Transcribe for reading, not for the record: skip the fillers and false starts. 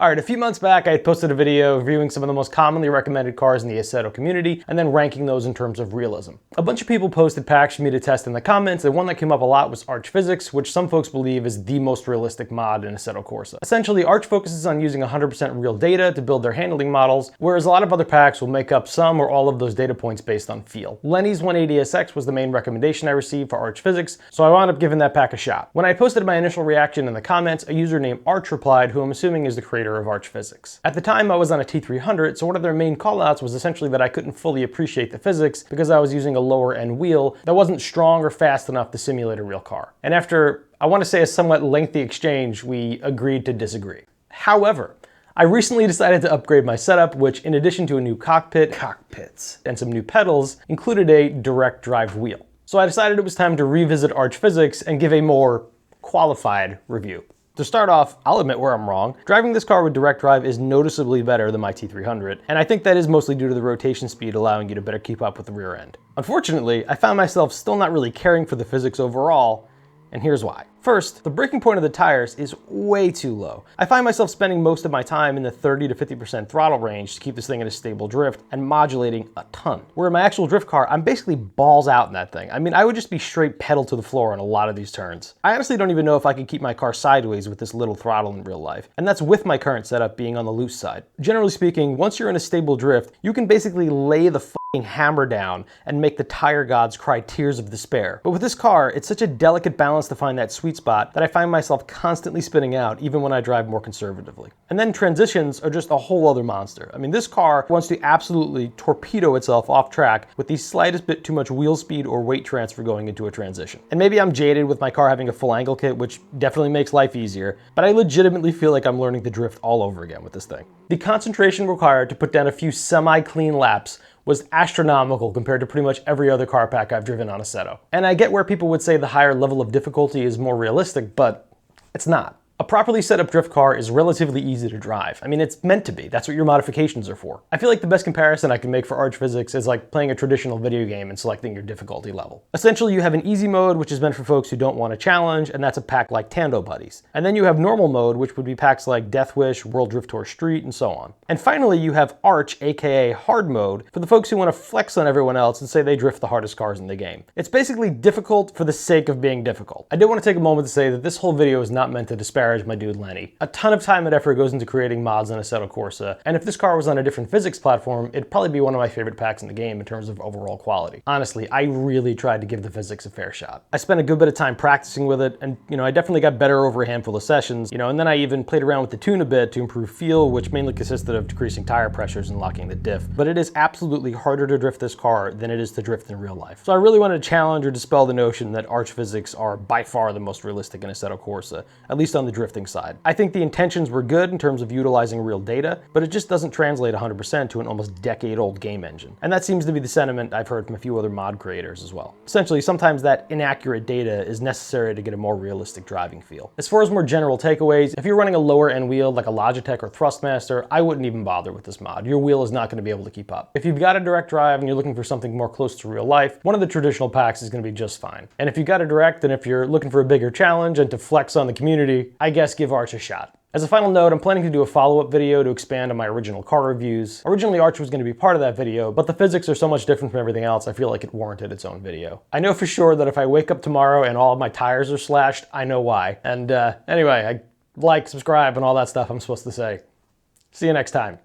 Alright, a few months back I had posted a video reviewing some of the most commonly recommended cars in the Assetto community and then ranking those in terms of realism. A bunch of people posted packs for me to test in the comments, and one that came up a lot was Arch Physics, which some folks believe is the most realistic mod in Assetto Corsa. Essentially, Arch focuses on using 100% real data to build their handling models, whereas a lot of other packs will make up some or all of those data points based on feel. Lenny's 180SX was the main recommendation I received for Arch Physics, so I wound up giving that pack a shot. When I posted my initial reaction in the comments, a user named Arch replied, who I'm assuming is the creator of Arch Physics. At the time I was on a T300, so one of their main callouts was essentially that I couldn't fully appreciate the physics because I was using a lower end wheel that wasn't strong or fast enough to simulate a real car. And after, I want to say, a somewhat lengthy exchange, we agreed to disagree. However, I recently decided to upgrade my setup, which in addition to a new cockpits, and some new pedals, included a direct drive wheel. So I decided it was time to revisit Arch Physics and give a more qualified review. To start off, I'll admit where I'm wrong. Driving this car with direct drive is noticeably better than my T300, and I think that is mostly due to the rotation speed allowing you to better keep up with the rear end. Unfortunately, I found myself still not really caring for the physics overall, and here's why. First, the breaking point of the tires is way too low. I find myself spending most of my time in the 30 to 50% throttle range to keep this thing in a stable drift and modulating a ton. Where in my actual drift car, I'm basically balls out in that thing. I mean, I would just be straight pedal to the floor on a lot of these turns. I honestly don't even know if I could keep my car sideways with this little throttle in real life, and that's with my current setup being on the loose side. Generally speaking, once you're in a stable drift, you can basically lay the hammer down and make the tire gods cry tears of despair. But with this car, it's such a delicate balance to find that sweet spot that I find myself constantly spinning out even when I drive more conservatively. And then transitions are just a whole other monster. I mean, this car wants to absolutely torpedo itself off track with the slightest bit too much wheel speed or weight transfer going into a transition. And maybe I'm jaded with my car having a full angle kit, which definitely makes life easier, but I legitimately feel like I'm learning to drift all over again with this thing. The concentration required to put down a few semi-clean laps was astronomical compared to pretty much every other car pack I've driven on Assetto. And I get where people would say the higher level of difficulty is more realistic, but it's not. A properly set up drift car is relatively easy to drive. I mean, it's meant to be. That's what your modifications are for. I feel like the best comparison I can make for Arch Physics is like playing a traditional video game and selecting your difficulty level. Essentially, you have an easy mode, which is meant for folks who don't want a challenge, and that's a pack like Tando Buddies. And then you have normal mode, which would be packs like Death Wish, World Drift Tour Street, and so on. And finally, you have Arch, aka hard mode, for the folks who want to flex on everyone else and say they drift the hardest cars in the game. It's basically difficult for the sake of being difficult. I did want to take a moment to say that this whole video is not meant to disparage my dude Lenny. A ton of time and effort goes into creating mods on Assetto Corsa, and if this car was on a different physics platform, it'd probably be one of my favorite packs in the game in terms of overall quality. Honestly, I really tried to give the physics a fair shot. I spent a good bit of time practicing with it, and I definitely got better over a handful of sessions, and then I even played around with the tune a bit to improve feel, which mainly consisted of decreasing tire pressures and locking the diff. But it is absolutely harder to drift this car than it is to drift in real life. So I really wanted to challenge or dispel the notion that Arch Physics are by far the most realistic in Assetto Corsa, at least on the drifting side. I think the intentions were good in terms of utilizing real data, but it just doesn't translate 100% to an almost decade-old game engine. And that seems to be the sentiment I've heard from a few other mod creators as well. Essentially, sometimes that inaccurate data is necessary to get a more realistic driving feel. As far as more general takeaways, if you're running a lower end wheel like a Logitech or Thrustmaster, I wouldn't even bother with this mod. Your wheel is not going to be able to keep up. If you've got a direct drive and you're looking for something more close to real life, one of the traditional packs is going to be just fine. And if you've got a direct, and if you're looking for a bigger challenge and to flex on the community, I guess give Arch a shot. As a final note, I'm planning to do a follow-up video to expand on my original car reviews. Originally, Arch was going to be part of that video, but the physics are so much different from everything else, I feel like it warranted its own video. I know for sure that if I wake up tomorrow and all of my tires are slashed, I know why. And anyway, like, subscribe, and all that stuff I'm supposed to say. See you next time.